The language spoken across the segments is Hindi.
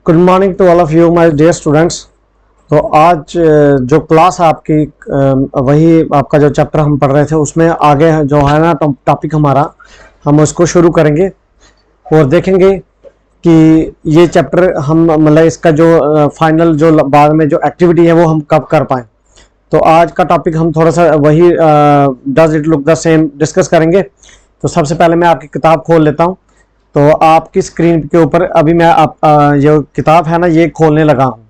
Good morning to all of you my dear students. तो आज जो क्लास है आपकी वही आपका जो चैप्टर हम पढ़ रहे थे उसमें आगे जो है ना टॉपिक हमारा हम उसको शुरू करेंगे और देखेंगे कि ये चैप्टर हम मतलब इसका जो फाइनल जो बाद में जो एक्टिविटी है वो हम कब कर पाएँ। तो आज का टॉपिक हम थोड़ा सा वही does it look the same discuss करेंगे। तो सबसे पहले मैं आपकी किताब खोल लेता हूँ। तो आपकी स्क्रीन के ऊपर अभी मैं ये किताब है ना ये खोलने लगा हूँ।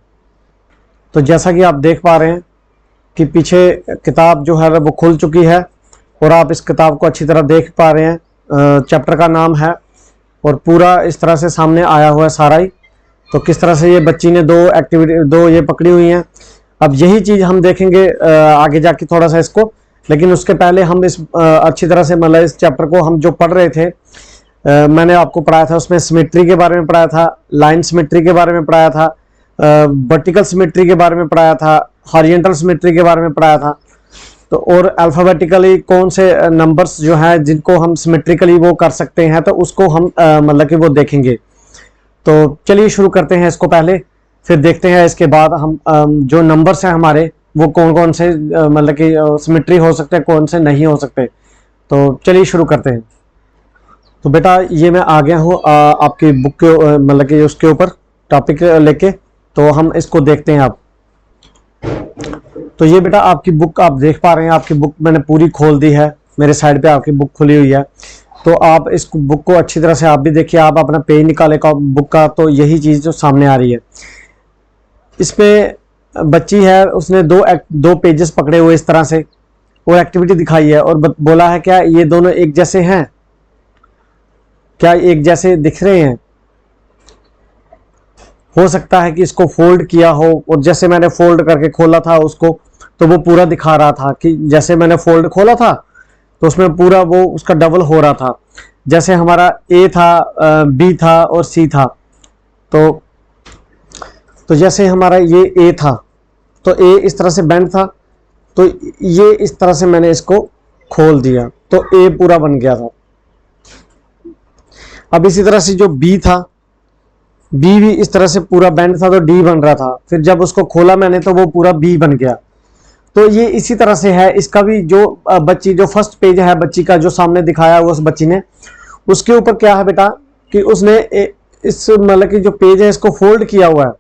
तो जैसा कि आप देख पा रहे हैं कि पीछे किताब जो है वो खुल चुकी है और आप इस किताब को अच्छी तरह देख पा रहे हैं। चैप्टर का नाम है और पूरा इस तरह से सामने आया हुआ है सारा ही। तो किस तरह से ये बच्ची ने दो ये पकड़ी हुई हैं। अब यही चीज़ हम देखेंगे आगे जाके थोड़ा सा इसको, लेकिन उसके पहले हम इस अच्छी तरह से मतलब इस चैप्टर को हम जो पढ़ रहे थे मैंने आपको पढ़ाया था, उसमें सिमेट्री के बारे में पढ़ाया था, लाइन सिमेट्री के बारे में पढ़ाया था, वर्टिकल सिमेट्री के बारे में पढ़ाया था, हॉरिजॉन्टल सिमेट्री के बारे में पढ़ाया था। तो और अल्फ़ाबेटिकली कौन से नंबर्स जो हैं जिनको हम सिमेट्रिकली वो कर सकते हैं, तो उसको हम मतलब कि वो देखेंगे। तो चलिए शुरू करते हैं इसको पहले, फिर देखते हैं इसके बाद हम जो नंबर्स हैं हमारे वो कौन कौन से मतलब कि सिमेट्री हो सकते हैं, कौन से नहीं हो सकते। तो चलिए शुरू करते हैं। तो बेटा ये मैं आ गया हूँ आपकी बुक के मतलब कि उसके ऊपर टॉपिक लेके। तो हम इसको देखते हैं आप। तो ये बेटा आपकी बुक आप देख पा रहे हैं, आपकी बुक मैंने पूरी खोल दी है, मेरे साइड पे आपकी बुक खुली हुई है। तो आप इस बुक को अच्छी तरह से आप भी देखिए, आप अपना पेज निकाले का बुक का, तो यही चीज़ जो सामने आ रही है। इसमें बच्ची है, उसने दो पेजेस पकड़े हुए इस तरह से और एक्टिविटी दिखाई है और बोला है क्या ये दोनों एक जैसे हैं, क्या एक जैसे दिख रहे हैं। हो सकता है कि इसको फोल्ड किया हो और जैसे मैंने फोल्ड करके खोला था उसको तो वो पूरा दिखा रहा था कि जैसे मैंने फोल्ड खोला था तो उसमें पूरा वो उसका डबल हो रहा था। जैसे हमारा ए था, बी था और सी था। तो जैसे हमारा ये ए था तो ए इस तरह से बेंड था, तो ये इस तरह से मैंने इसको खोल दिया तो ए पूरा बन गया था। अब इसी तरह से जो बी था, बी भी इस तरह से पूरा बेंड था तो डी बन रहा था। फिर जब उसको खोला मैंने तो वो पूरा बी बन गया। तो ये इसी तरह से है। इसका भी जो बच्ची जो फर्स्ट पेज है बच्ची का जो सामने दिखाया हुआ उस बच्ची ने, उसके ऊपर क्या है बेटा कि उसने इस मतलब कि जो पेज है इसको फोल्ड किया हुआ है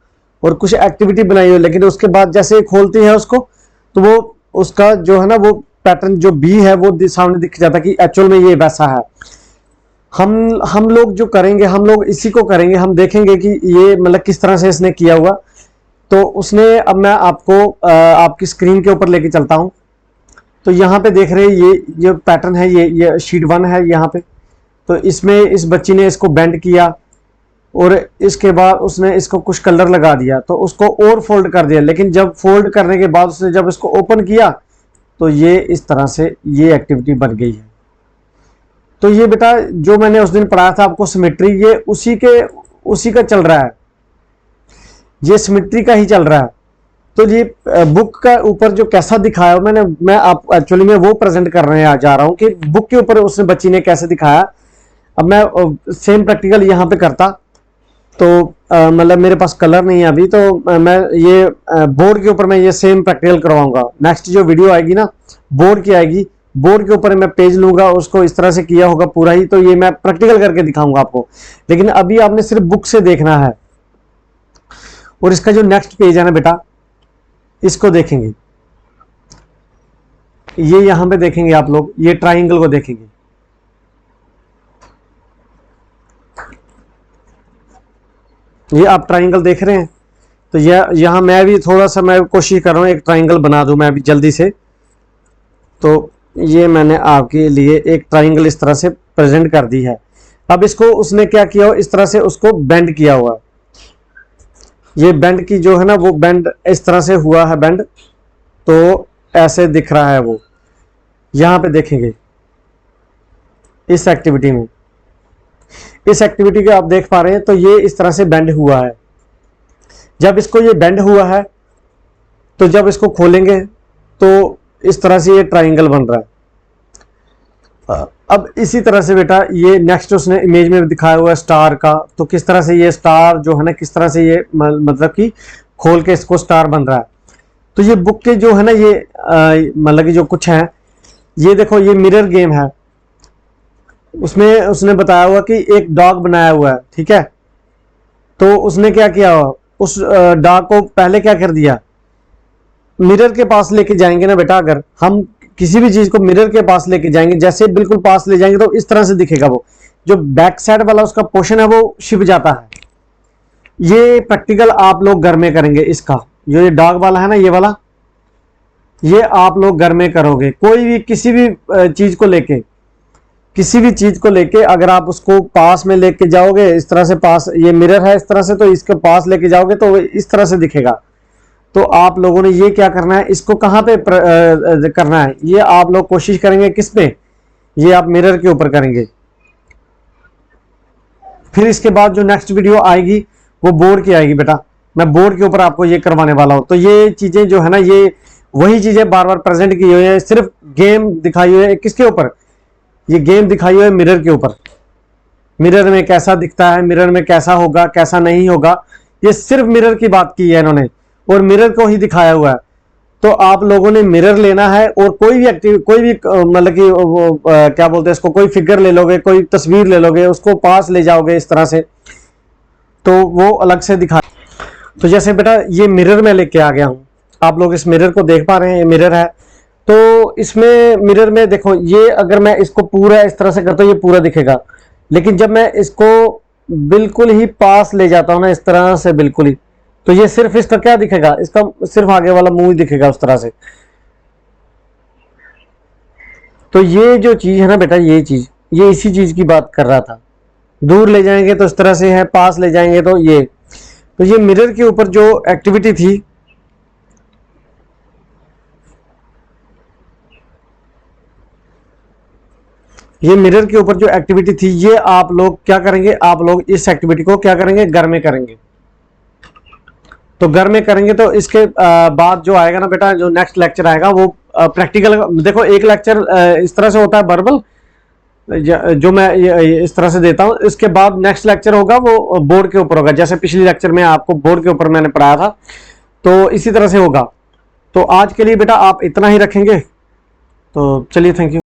और कुछ एक्टिविटी बनाई हुई है, लेकिन उसके बाद जैसे खोलती है उसको तो वो उसका जो है ना वो पैटर्न जो बी है वो सामने दिख जाता है कि एक्चुअल में ये वैसा है। हम लोग जो करेंगे, हम लोग इसी को करेंगे, हम देखेंगे कि ये मतलब किस तरह से इसने किया हुआ। तो उसने अब मैं आपको आपकी स्क्रीन के ऊपर लेके चलता हूं। तो यहाँ पे देख रहे हैं ये पैटर्न है, ये शीट 1 है यहाँ पे। तो इसमें इस बच्ची ने इसको बेंड किया और इसके बाद उसने इसको कुछ कलर लगा दिया तो उसको और फोल्ड कर दिया। लेकिन जब फोल्ड करने के बाद उसने जब इसको ओपन किया तो ये इस तरह से ये एक्टिविटी बन गई है। तो ये बेटा जो मैंने उस दिन पढ़ाया था आपको सिमेट्री, ये उसी का चल रहा है, ये सिमेट्री का ही चल रहा है। तो ये बुक का ऊपर जो कैसा दिखाया मैं आप एक्चुअली में वो प्रेजेंट करने जा रहा हूं कि बुक के ऊपर उसने बच्ची ने कैसे दिखाया। अब मैं सेम प्रैक्टिकल यहाँ पे करता तो मतलब मेरे पास कलर नहीं है अभी, तो मैं ये बोर्ड के ऊपर मैं ये सेम प्रैक्टिकल करवाऊंगा। नेक्स्ट जो वीडियो आएगी ना बोर्ड की आएगी, बोर्ड के ऊपर मैं पेज लूंगा, उसको इस तरह से किया होगा पूरा ही, तो ये मैं प्रैक्टिकल करके दिखाऊंगा आपको। लेकिन अभी आपने सिर्फ बुक से देखना है। और इसका जो नेक्स्ट पेज है ना बेटा इसको देखेंगे, ये यहां पे देखेंगे आप लोग, ये ट्राइंगल को देखेंगे। ये आप ट्राइंगल देख रहे हैं। तो यहां मैं भी थोड़ा सा मैं कोशिश कर रहा हूं एक ट्राइंगल बना दूं मैं अभी जल्दी से। तो ये मैंने आपके लिए एक ट्राइंगल इस तरह से प्रेजेंट कर दी है। अब इसको उसने क्या किया हो, इस तरह से उसको बेंड किया हुआ। ये बेंड की जो है ना वो बेंड इस तरह से हुआ है बेंड, तो ऐसे दिख रहा है वो। यहां पे देखेंगे इस एक्टिविटी में, इस एक्टिविटी को आप देख पा रहे हैं। तो ये इस तरह से बेंड हुआ है। जब इसको ये बेंड हुआ है तो जब इसको खोलेंगे तो इस तरह से ये ट्राइंगल बन रहा है। अब इसी तरह से बेटा ये नेक्स्ट उसने इमेज में दिखाया हुआ है स्टार का, तो किस तरह से ये स्टार जो है ना, किस तरह से ये मतलब कि खोल के इसको स्टार बन रहा है। तो ये बुक के जो है ना ये मतलब कि जो कुछ है, ये देखो ये मिरर गेम है, उसमें उसने बताया हुआ कि एक डॉग बनाया हुआ है, ठीक है। तो उसने क्या किया, उस डॉग को पहले क्या कर दिया, मिरर के पास लेके जाएंगे ना बेटा, अगर हम किसी भी चीज को मिरर के पास लेके जाएंगे, जैसे बिल्कुल पास ले जाएंगे तो इस तरह से दिखेगा, वो जो बैक साइड वाला उसका पोर्शन है वो छिप जाता है। ये प्रैक्टिकल आप लोग घर में करेंगे, इसका जो ये डॉग वाला है ना, ये वाला, ये आप लोग घर में करोगे। कोई भी किसी भी चीज को लेके, किसी भी चीज को लेके अगर आप उसको पास में लेके जाओगे, इस तरह से पास, ये मिरर है इस तरह से, तो इसके पास लेके जाओगे तो इस तरह से दिखेगा। तो आप लोगों ने ये क्या करना है, इसको कहां पे करना है, ये आप लोग कोशिश करेंगे किस पे, ये आप मिरर के ऊपर करेंगे। फिर इसके बाद जो नेक्स्ट वीडियो आएगी वो बोर्ड की आएगी बेटा, मैं बोर्ड के ऊपर आपको ये करवाने वाला हूं। तो ये चीजें जो है ना, ये वही चीजें बार बार प्रेजेंट की हुई है, सिर्फ गेम दिखाई हुई है किसके ऊपर, ये गेम दिखाई हुई है मिरर के ऊपर। मिरर में कैसा दिखता है, मिरर में कैसा होगा कैसा नहीं होगा, ये सिर्फ मिरर की बात की है इन्होंने और मिरर को ही दिखाया हुआ है। तो आप लोगों ने मिरर लेना है और कोई भी कोई भी मतलब कि क्या बोलते हैं इसको, कोई फिगर ले लोगे, कोई तस्वीर ले लोगे, उसको पास ले जाओगे इस तरह से, तो वो अलग से दिखा। तो जैसे बेटा ये मिरर में लेके आ गया हूं, आप लोग इस मिरर को देख पा रहे हैं, ये मिरर है। तो इसमें मिरर में देखो, ये अगर मैं इसको पूरा इस तरह से करता हूं ये पूरा दिखेगा, लेकिन जब मैं इसको बिल्कुल ही पास ले जाता हूं ना इस तरह से बिल्कुल ही, तो ये सिर्फ इसका क्या दिखेगा, इसका सिर्फ आगे वाला मुंह ही दिखेगा उस तरह से। तो ये जो चीज है ना बेटा, ये चीज, ये इसी चीज की बात कर रहा था। दूर ले जाएंगे तो इस तरह से है, पास ले जाएंगे तो ये। तो ये मिरर के ऊपर जो एक्टिविटी थी, ये मिरर के ऊपर जो एक्टिविटी थी, ये आप लोग क्या करेंगे, आप लोग इस एक्टिविटी को क्या करेंगे, घर में करेंगे। तो घर में करेंगे तो इसके बाद जो आएगा ना बेटा, जो नेक्स्ट लेक्चर आएगा वो प्रैक्टिकल। देखो एक लेक्चर इस तरह से होता है वर्बल, जो मैं इस तरह से देता हूं, इसके बाद नेक्स्ट लेक्चर होगा वो बोर्ड के ऊपर होगा, जैसे पिछली लेक्चर में आपको बोर्ड के ऊपर मैंने पढ़ाया था, तो इसी तरह से होगा। तो आज के लिए बेटा आप इतना ही रखेंगे, तो चलिए, थैंक यू।